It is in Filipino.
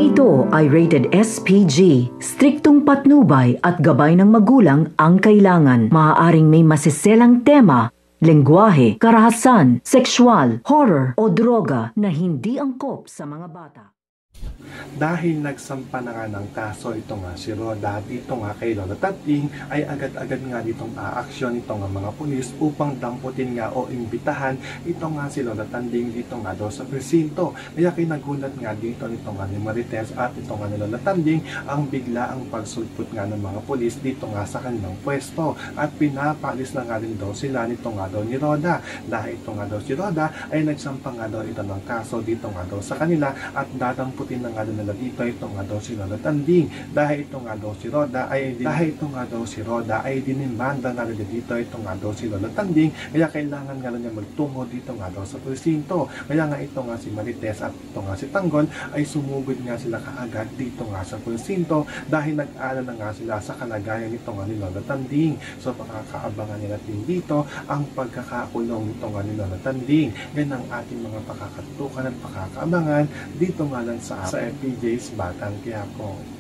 Ito ay rated SPG. Striktong patnubay at gabay ng magulang ang kailangan. Maaaring may masiselang tema, lengguwahe, karahasan, sexual, horror o droga na hindi angkop sa mga bata. Dahil nagsampa na nga ng kaso ito nga si Roda dito nga kay Lola Tating, ay agad-agad nga ditong aaksyon ito nga mga pulis upang damputin nga o imbitahan ito nga si Lola Tanding dito nga daw sa presinto. Kaya kinagulat nga dito nito nga ni Marites at ito nga ni Lola Tanding ang bigla ang pagsulpot nga ng mga pulis dito nga sa kanilang pwesto at pinapalis na nga rin daw sila nito nga daw ni Roda. Dahil ito nga daw si Roda ay nagsampa nga daw ito ng kaso dito nga daw sa kanila at dadamputin na nga daw nila dito ito nga daw si Lola Tanding. Dahil ito nga daw si Roda ay dinimanda na rin dito ito nga daw si Lola Tanding, kaya kailangan nga niya magtungo dito nga daw sa presinto. Kaya nga ito nga si Marites at ito nga si Tanggol ay sumugod nga sila kaagad dito nga sa presinto dahil nag-alala nga sila sa kalagayan nito nga ni Lola Tanding. So pakakaabangan nila din dito ang pagkakakulong nito nga ni Lola Tanding. Yan ang ating mga pakakatukan at pakakaabangan dito nga lang sa FPJ's Batang Quiapo.